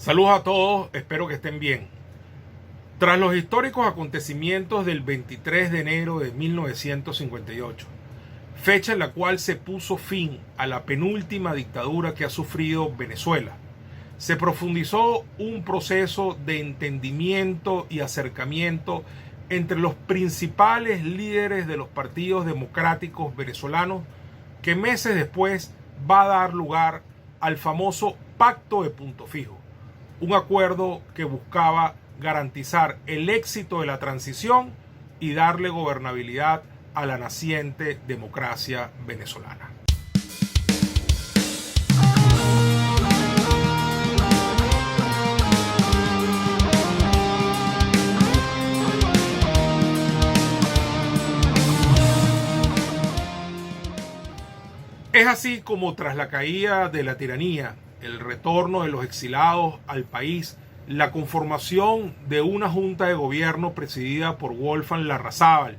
Saludos a todos, espero que estén bien. Tras los históricos acontecimientos del 23 de enero de 1958, fecha en la cual se puso fin a la penúltima dictadura que ha sufrido Venezuela, se profundizó un proceso de entendimiento y acercamiento entre los principales líderes de los partidos democráticos venezolanos que meses después va a dar lugar al famoso Pacto de Punto Fijo, un acuerdo que buscaba garantizar el éxito de la transición y darle gobernabilidad a la naciente democracia venezolana. Es así como tras la caída de la tiranía, el retorno de los exilados al país, la conformación de una junta de gobierno presidida por Wolfgang Larrazábal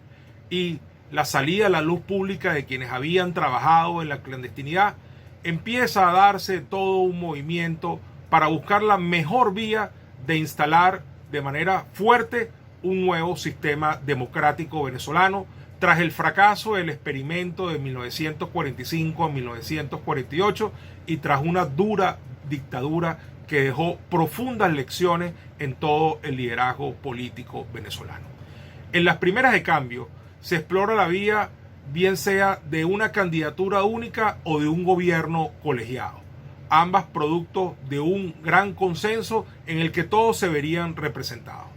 y la salida a la luz pública de quienes habían trabajado en la clandestinidad, empieza a darse todo un movimiento para buscar la mejor vía de instalar de manera fuerte un nuevo sistema democrático venezolano tras el fracaso del experimento de 1945 a 1948 y tras una dura dictadura que dejó profundas lecciones en todo el liderazgo político venezolano. En las primeras de cambio se explora la vía bien sea de una candidatura única o de un gobierno colegiado, ambas productos de un gran consenso en el que todos se verían representados.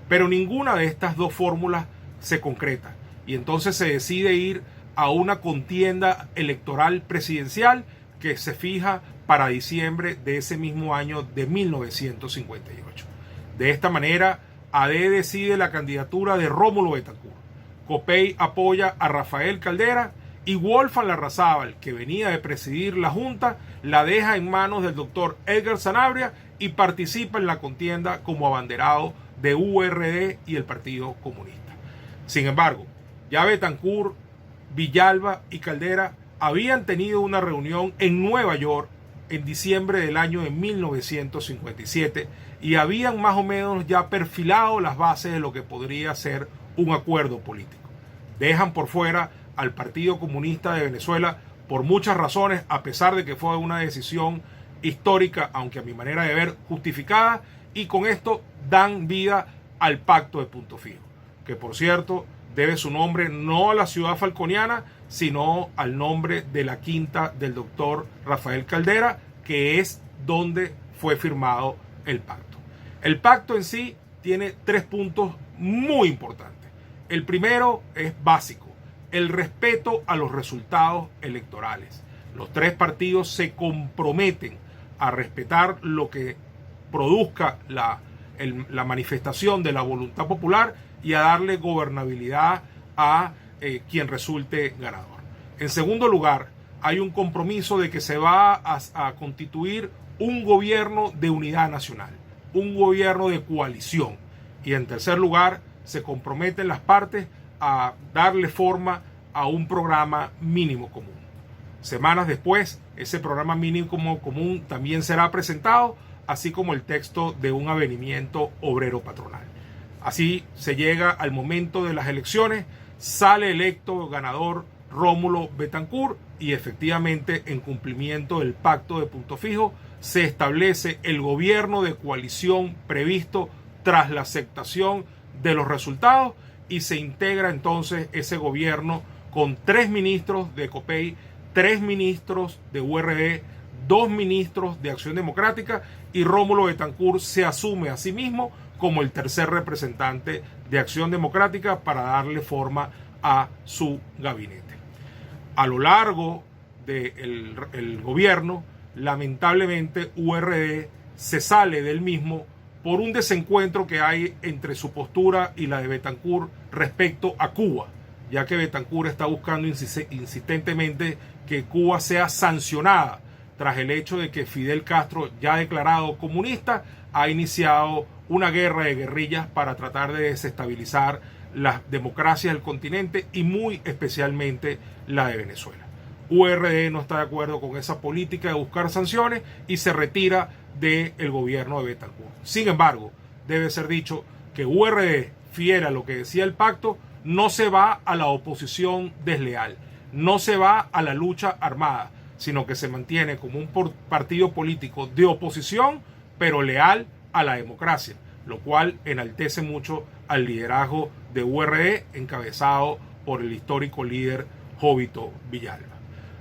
Pero ninguna de estas dos fórmulas se concreta y entonces se decide ir a una contienda electoral presidencial que se fija para diciembre de ese mismo año de 1958. De esta manera, AD decide la candidatura de Rómulo Betancourt, Copey apoya a Rafael Caldera y Wolfgang Larrazábal, que venía de presidir la Junta, la deja en manos del doctor Edgar Sanabria y participa en la contienda como abanderado de URD y el Partido Comunista. Sin embargo, ya Betancourt, Villalba y Caldera habían tenido una reunión en Nueva York en diciembre del año de 1957 y habían más o menos ya perfilado las bases de lo que podría ser un acuerdo político. Dejan por fuera al Partido Comunista de Venezuela por muchas razones, a pesar de que fue una decisión histórica, aunque a mi manera de ver justificada, y con esto dan vida al Pacto de Punto Fijo, que por cierto debe su nombre no a la ciudad falconiana, sino al nombre de la quinta del doctor Rafael Caldera, que es donde fue firmado el pacto. El pacto en sí tiene 3 puntos muy importantes. El primero es básico, el respeto a los resultados electorales. Los 3 partidos se comprometen a respetar lo que produzca la manifestación de la voluntad popular y a darle gobernabilidad a quien resulte ganador. En segundo lugar, hay un compromiso de que se va a constituir un gobierno de unidad nacional, un gobierno de coalición. Y en tercer lugar, se comprometen las partes a darle forma a un programa mínimo común. Semanas después, ese programa mínimo común también será presentado, así como el texto de un avenimiento obrero patronal. Así se llega al momento de las elecciones, sale electo ganador Rómulo Betancourt y efectivamente en cumplimiento del Pacto de Punto Fijo se establece el gobierno de coalición previsto tras la aceptación de los resultados y se integra entonces ese gobierno con 3 ministros de Copey, 3 ministros de URD, 2 ministros de Acción Democrática y Rómulo Betancourt se asume a sí mismo como el tercer representante de Acción Democrática para darle forma a su gabinete. A lo largo del gobierno, lamentablemente URD se sale del mismo por un desencuentro que hay entre su postura y la de Betancourt respecto a Cuba, ya que Betancourt está buscando insistentemente que Cuba sea sancionada tras el hecho de que Fidel Castro, ya declarado comunista, ha iniciado una guerra de guerrillas para tratar de desestabilizar las democracias del continente y muy especialmente la de Venezuela. URD no está de acuerdo con esa política de buscar sanciones y se retira del gobierno de Betancourt. Sin embargo, debe ser dicho que URD, fiel a lo que decía el pacto, no se va a la oposición desleal, no se va a la lucha armada, sino que se mantiene como un partido político de oposición, pero leal a la democracia, lo cual enaltece mucho al liderazgo de URD, encabezado por el histórico líder Jovito Villalba.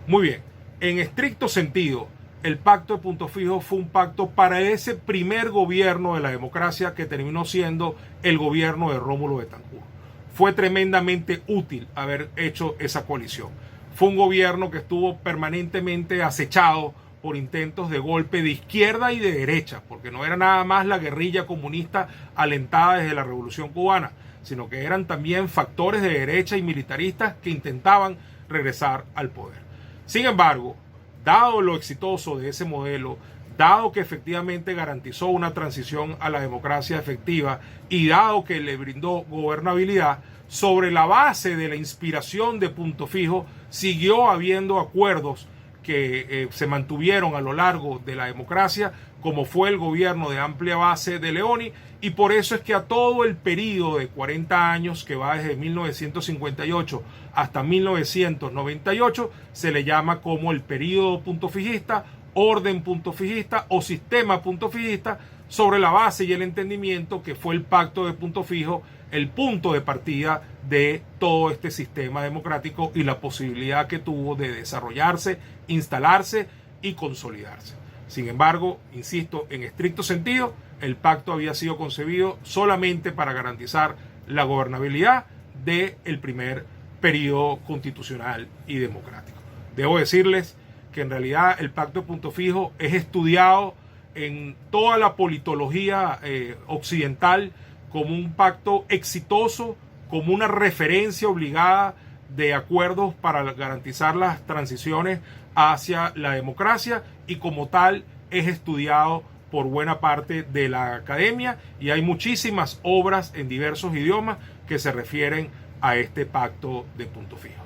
Muy bien, en estricto sentido, el pacto de Punto Fijo fue un pacto para ese primer gobierno de la democracia que terminó siendo el gobierno de Rómulo Betancourt. Fue tremendamente útil haber hecho esa coalición. Fue un gobierno que estuvo permanentemente acechado por intentos de golpe de izquierda y de derecha, porque no era nada más la guerrilla comunista alentada desde la Revolución Cubana, sino que eran también factores de derecha y militaristas que intentaban regresar al poder. Sin embargo, dado lo exitoso de ese modelo, dado que efectivamente garantizó una transición a la democracia efectiva y dado que le brindó gobernabilidad, sobre la base de la inspiración de Punto Fijo, siguió habiendo acuerdos que se mantuvieron a lo largo de la democracia, como fue el gobierno de amplia base de Leoni, y por eso es que a todo el periodo de 40 años, que va desde 1958 hasta 1998, se le llama como el periodo puntofijista, orden puntofijista o sistema puntofijista, sobre la base y el entendimiento que fue el pacto de Punto Fijo el punto de partida de todo este sistema democrático y la posibilidad que tuvo de desarrollarse, instalarse y consolidarse. Sin embargo, insisto, en estricto sentido, el pacto había sido concebido solamente para garantizar la gobernabilidad del primer periodo constitucional y democrático. Debo decirles que en realidad el pacto de Punto Fijo es estudiado en toda la politología occidental como un pacto exitoso, como una referencia obligada de acuerdos para garantizar las transiciones hacia la democracia, y como tal es estudiado por buena parte de la academia, y hay muchísimas obras en diversos idiomas que se refieren a este pacto de Punto Fijo.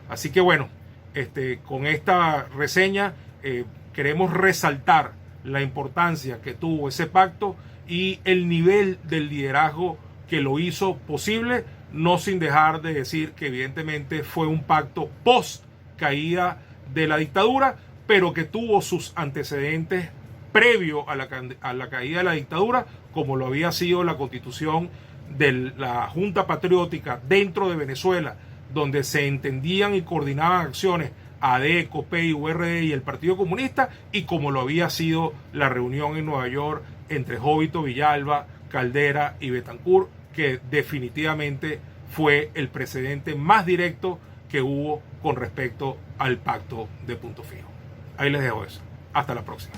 Así que bueno, con esta reseña queremos resaltar la importancia que tuvo ese pacto y el nivel del liderazgo que lo hizo posible, no sin dejar de decir que evidentemente fue un pacto post caída de la dictadura, pero que tuvo sus antecedentes previo a la caída de la dictadura, como lo había sido la constitución de la Junta Patriótica dentro de Venezuela, donde se entendían y coordinaban acciones AD, COPEI, URD y el Partido Comunista, y como lo había sido la reunión en Nueva York entre Jovito Villalba, Caldera y Betancourt, que definitivamente fue el precedente más directo que hubo con respecto al pacto de Punto Fijo. Ahí les dejo eso. Hasta la próxima.